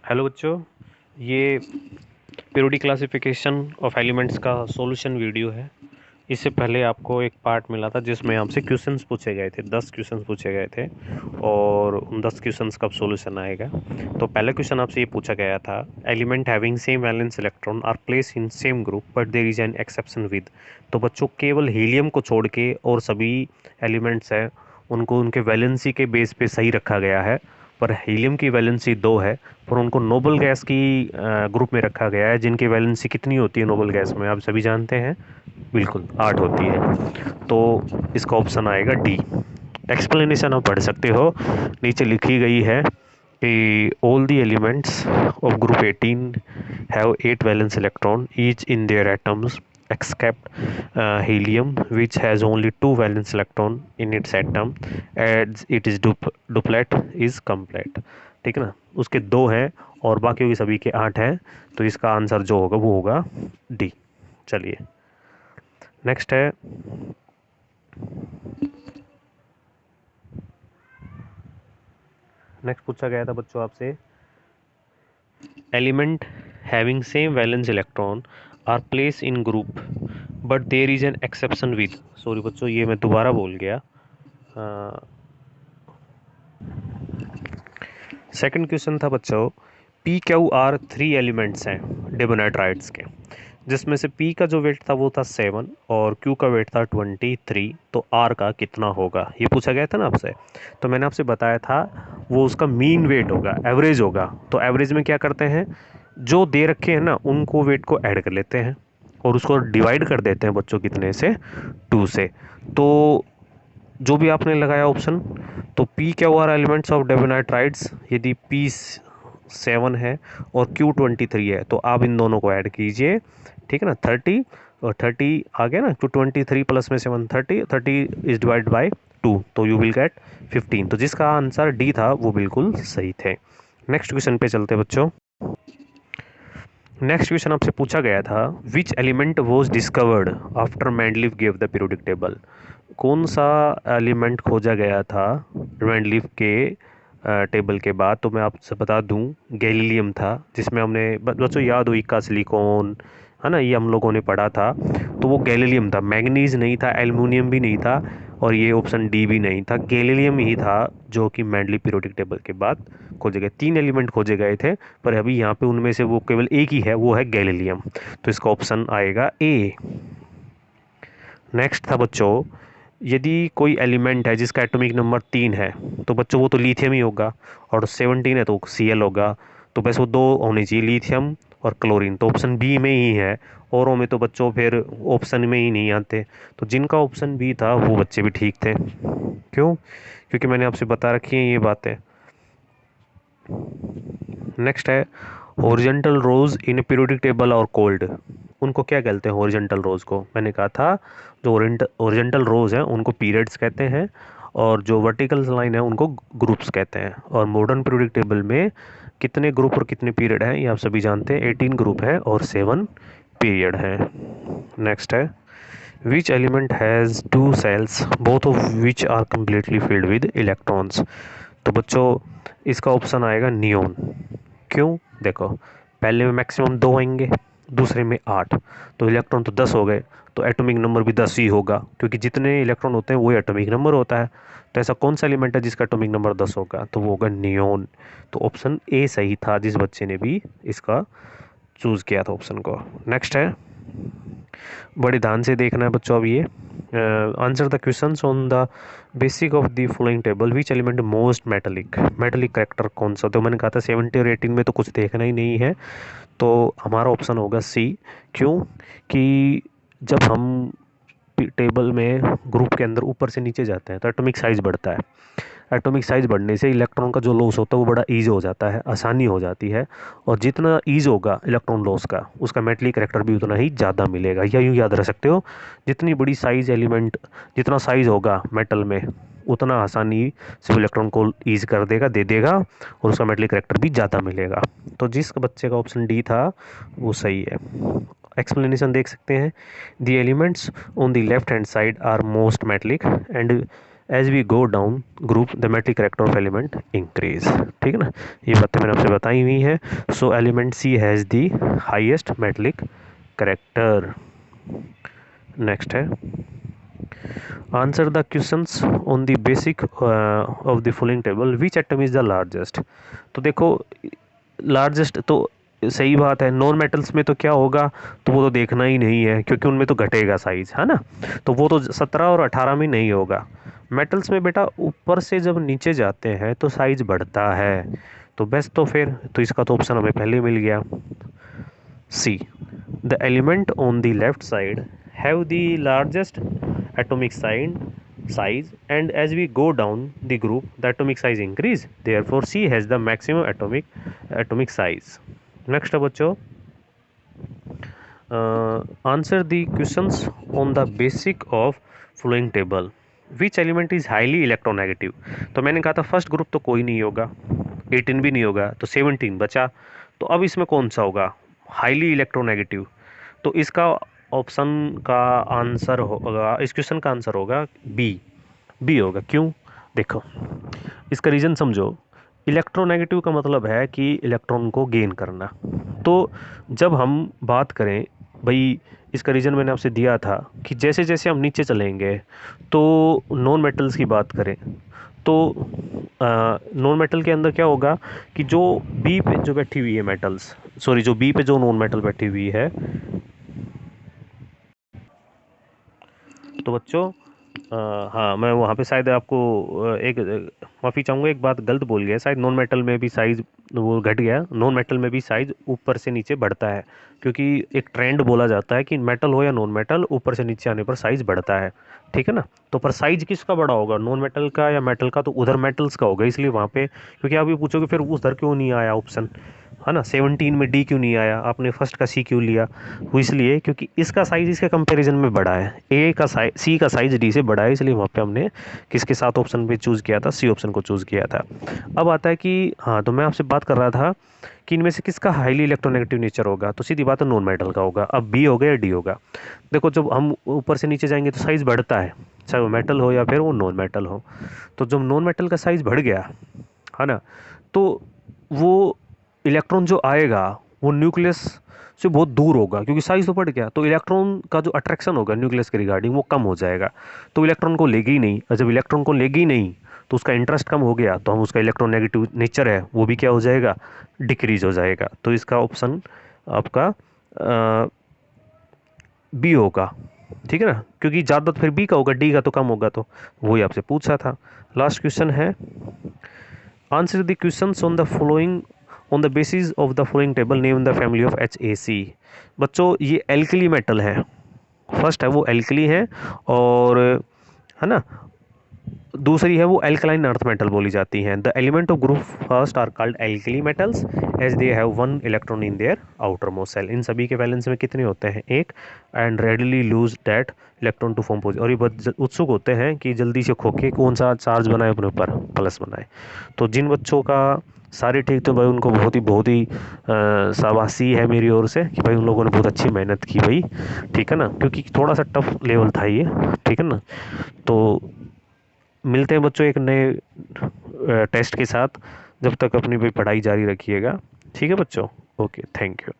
Hello बच्चों, ये periodic classification of elements का सॉल्यूशन वीडियो है। इससे पहले आपको एक पार्ट मिला था जिसमें आपसे क्वेश्चंस पूछे गए थे, 10 क्वेश्चंस पूछे गए थे और उन 10 क्वेश्चंस का सॉल्यूशन आएगा। तो पहला क्वेश्चन आपसे ये पूछा गया था, element having same valence electron are place in same group but there is an exception with. तो बच्चों केवल हीलियम को छोड़ के और सभी एलिमेंट्स हैं उनको उनके वैलेंसी के बेस पे सही रखा गया है, पर हीलियम की वैलेंसी 2 है, पर उनको नोबल गैस की ग्रुप में रखा गया है जिनकी वैलेंसी कितनी होती है नोबल गैस में, आप सभी जानते हैं, बिल्कुल 8 होती है। तो इसका ऑप्शन आएगा डी। एक्सप्लेनेशन आप पढ़ सकते हो, नीचे लिखी गई है कि all the elements of group 18 have 8 valence electron each in their atoms except helium which has only 2 valence electron in its atom as it is duplet is complete। ठीक है ना, उसके 2 हैं और बाकी के सभी के 8 हैं, तो इसका आंसर जो होगा वो होगा डी। चलिए नेक्स्ट है, नेक्स्ट पूछा गया था बच्चों आपसे, element having same valence electron are place in group but there is an exception with. Sorry बच्चों, ये मैं दोबारा बोल गया। सेकंड क्वेश्चन था बच्चों, पी क्यू आर 3 एलिमेंट्स हैं डेबोनाइट्राइड्स के, जिसमें से पी का जो वेट था वो था 7 और क्यू का वेट था 23, तो आर का कितना होगा, ये पूछा गया था ना आपसे। तो मैंने आपसे बताया था वो उसका मीन वेट होगा, एवरेज होगा। तो एवरेज में क्या करते हैं, जो दे रखे हैं ना उनको वेट को ऐड कर लेते हैं और उसको डिवाइड कर देते हैं बच्चों कितने से, 2 से। तो जो भी आपने लगाया ऑप्शन, तो पी क्या हुआ एलिमेंट्स ऑफ डेबोनाइट्राइड्स, यदि पी 7 है और क्यू 23 है तो आप इन दोनों को ऐड कीजिए, ठीक है ना, 30 और 30 आ गया ना, तो 23 प्लस में 7 30, 30 इज डिवाइड बाई 2, तो यू विल गेट 15। तो जिसका आंसर डी था वो बिल्कुल सही थे। नेक्स्ट क्वेश्चन पे चलते बच्चों। नेक्स्ट क्वेश्चन आपसे पूछा गया था, which element was discovered after Mendeleev give the periodic table. कौन सा एलिमेंट खोजा गया था मेंडलीफ के टेबल के बाद। तो मैं आपसे बता दूं, गैलीलियम था, जिसमें हमने बच्चों याद हुई का सिलिकॉन है ना, ये हम लोगों ने पढ़ा था। तो वो गैलीलियम था, मैग्नीज नहीं था, एल्युमिनियम भी नहीं था और ये ऑप्शन डी भी नहीं था, गैलीलियम ही था जो कि मेंडलीफ पीरियोडिक टेबल के बाद खोजे गए। 3 एलिमेंट खोजे गए थे पर अभी यहाँ पे उनमें से वो केवल एक ही है, वो है गैलीलियम। तो इसका ऑप्शन आएगा ए। नेक्स्ट था बच्चों, यदि कोई एलिमेंट है जिसका एटॉमिक नंबर 3 है तो बच्चों वो तो लिथियम ही होगा, और 17 है तो Cl होगा। तो बस वो 2 होने चाहिए, लिथियम और क्लोरीन, तो ऑप्शन बी में ही है। औरों में तो बच्चों फिर ऑप्शन में ही नहीं आते, तो जिनका ऑप्शन बी था वो बच्चे भी ठीक थे। क्यों? क्योंकि मैंने आपसे बता रखी हैं ये बातें। नेक्स्ट है, horizontal rows in periodic table और कोल्ड, उनको क्या कहते हैं हॉरिजॉन्टल रोज को। मैंने कहा था जो हॉरिजॉन्टल रोज हैं उनको पीरियड्स कहते हैं और जो वर्टिकल लाइन है उनको ग्रुप्स कहते हैं। और मॉडर्न पीरियोडिक टेबल में कितने ग्रुप और कितने पीरियड हैं ये आप सभी जानते हैं, 18 ग्रुप है और 7 पीरियड हैं। नेक्स्ट है, which element has 2 shells both of which are completely filled with electrons. तो बच्चों इसका ऑप्शन आएगा नियोन। क्यों? देखो, पहले में मैक्सिमम 2 आएंगे, दूसरे में 8, तो इलेक्ट्रॉन तो 10 हो गए, तो एटॉमिक नंबर भी 10 ही होगा, क्योंकि जितने इलेक्ट्रॉन होते हैं वही एटॉमिक नंबर होता है। तो ऐसा कौन सा एलिमेंट है जिसका एटॉमिक नंबर 10 होगा, तो वो होगा नियोन। तो ऑप्शन ए सही था, जिस बच्चे ने भी इसका चूज़ किया था ऑप्शन को। नेक्स्ट है, बड़े ध्यान से देखना है बच्चों अब ये, answer the questions on the basis of the following table, which element most metallic, metallic character कौन सा। तो मैंने कहा था 70 और 18 में तो कुछ देखना ही नहीं है, तो हमारा ऑप्शन होगा सी। क्यों? कि जब हम टेबल में ग्रुप के अंदर ऊपर से नीचे जाते हैं तो एटॉमिक साइज बढ़ता है, एटॉमिक साइज बढ़ने से इलेक्ट्रॉन का जो लॉस होता है वो बड़ा ईज हो जाता है, आसानी हो जाती है, और जितना ईज होगा इलेक्ट्रॉन लॉस का उसका मेटलिक करैक्टर भी उतना ही ज़्यादा मिलेगा। या यूँ याद रख सकते हो, जितनी बड़ी साइज एलिमेंट, जितना साइज होगा मेटल में उतना आसानी से इलेक्ट्रॉन को ईज कर देगा, दे देगा, और उसका मेटलिक करैक्टर भी ज़्यादा मिलेगा। तो जिस बच्चे का ऑप्शन डी था वो सही है। एक्सप्लेनेशन देख सकते हैं, the elements on the left hand side are most metallic and as we go down group the metallic character of element increase. ठीक है ना, ये बातें मैंने आपसे बताई हुई हैं। So element C has the highest metallic character. Next है, answer the questions on the basis of the following table, which atom is the largest. तो देखो लार्जेस्ट तो सही बात है, नॉन मेटल्स में तो क्या होगा, तो वो तो देखना ही नहीं है क्योंकि उनमें तो घटेगा साइज, है ना, तो वो तो 17 और 18 में नहीं होगा। मेटल्स में बेटा ऊपर से जब नीचे जाते हैं तो साइज बढ़ता है, तो बेस्ट तो फिर तो इसका तो ऑप्शन हमें पहले मिल गया, C. The element on the left side have the largest atomic size and as we go down the group the atomic size increase, therefore C has the maximum atomic size. Next है बच्चों, answer the questions on the basic of following table, which element is highly electronegative। तो मैंने कहा था first group तो कोई नहीं होगा, 18 भी नहीं होगा, तो 17 बचा, तो अब इसमें कौन सा होगा हाईली इलेक्ट्रोनेगेटिव, तो इसका ऑप्शन का आंसर होगा, इस क्वेश्चन का आंसर होगा बी, बी होगा। क्यों, देखो इसका रीज़न समझो, इलेक्ट्रोनेगेटिव का मतलब है कि इलेक्ट्रॉन को गेन करना, तो जब हम बात करें भाई, इसका रीज़न मैंने आपसे दिया था कि जैसे जैसे हम नीचे चलेंगे तो नॉन मेटल्स की बात करें तो नॉन मेटल के अंदर क्या होगा कि जो बी पे जो बैठी हुई है मेटल्स, सॉरी जो बी पे जो नॉन मेटल बैठी हुई है, तो बच्चों हाँ मैं वहाँ पे शायद आपको एक माफ़ी चाहूँगा, एक बात गलत बोल गया, शायद नॉन मेटल में भी साइज़ वो घट गया, नॉन मेटल में भी साइज़ ऊपर से नीचे बढ़ता है, क्योंकि एक ट्रेंड बोला जाता है कि मेटल हो या नॉन मेटल ऊपर से नीचे आने पर साइज़ बढ़ता है। ठीक है ना, तो पर साइज़ किसका बड़ा होगा, नॉन मेटल का या मेटल का, तो उधर मेटल्स का होगा, इसलिए वहाँ पे, क्योंकि आप ये पूछोगे फिर उधर क्यों नहीं आया ऑप्शन, है ना, 17 में डी क्यों नहीं आया, आपने फर्स्ट का सी क्यों लिया, वो इसलिए क्योंकि इसका साइज़ इसके कंपैरिजन में बड़ा है, ए का साइज सी का साइज़ डी से बड़ा है, इसलिए वहाँ पे हमने किसके साथ ऑप्शन पे चूज़ किया था, सी ऑप्शन को चूज़ किया था। अब आता है कि हाँ, तो मैं आपसे बात कर रहा था कि इनमें से किसका हाईली इलेक्ट्रोनेगेटिव नेचर होगा, तो सीधी बात है नॉन मेटल का होगा। अब बी होगा या डी होगा, देखो जब हम ऊपर से नीचे जाएंगे तो साइज़ बढ़ता है, चाहे वो मेटल हो या फिर वो नॉन मेटल हो, तो जब नॉन मेटल का साइज़ बढ़ गया, है ना, तो वो इलेक्ट्रॉन जो आएगा वो न्यूक्लियस से बहुत दूर होगा, क्योंकि साइज तो बढ़ गया, तो इलेक्ट्रॉन का जो अट्रैक्शन होगा न्यूक्लियस के रिगार्डिंग वो कम हो जाएगा, तो इलेक्ट्रॉन को लेगी ही नहीं, और जब इलेक्ट्रॉन को लेगी नहीं तो उसका इंटरेस्ट कम हो गया, तो हम उसका इलेक्ट्रोनेगेटिव नेचर है वो भी क्या हो जाएगा, डिक्रीज हो जाएगा, तो इसका ऑप्शन आपका बी होगा। ठीक है ना, क्योंकि ज़्यादा तो फिर बी का होगा, डी का तो कम होगा, तो वही आपसे पूछा था। लास्ट क्वेश्चन है, answer the questions on the following on the basis of the following table, name the family of HAC। बच्चों ये एल्कली मेटल है, फर्स्ट है वो एल्कली है, और है ना दूसरी है वो एल्कलाइन अर्थ मेटल बोली जाती हैं। The element of group first are called alkali metals as they have one electron in their outermost shell. इन सभी के वैलेंस में कितने होते हैं, एक, and readily lose that electron to form positive, और ये बहुत उत्सुक होते हैं कि जल्दी से खोके कौन सा चार्ज बनाए अपने ऊपर, प्लस बनाए। तो जिन बच्चों का सारे ठीक थे भाई, उनको बहुत ही शाबाशी है मेरी ओर से कि भाई उन लोगों ने बहुत अच्छी मेहनत की भाई, ठीक है ना, क्योंकि थोड़ा सा टफ लेवल था ये, ठीक है ना। तो मिलते हैं बच्चों एक नए टेस्ट के साथ, जब तक अपनी भी पढ़ाई जारी रखिएगा, ठीक है बच्चों, ओके, थैंक यू।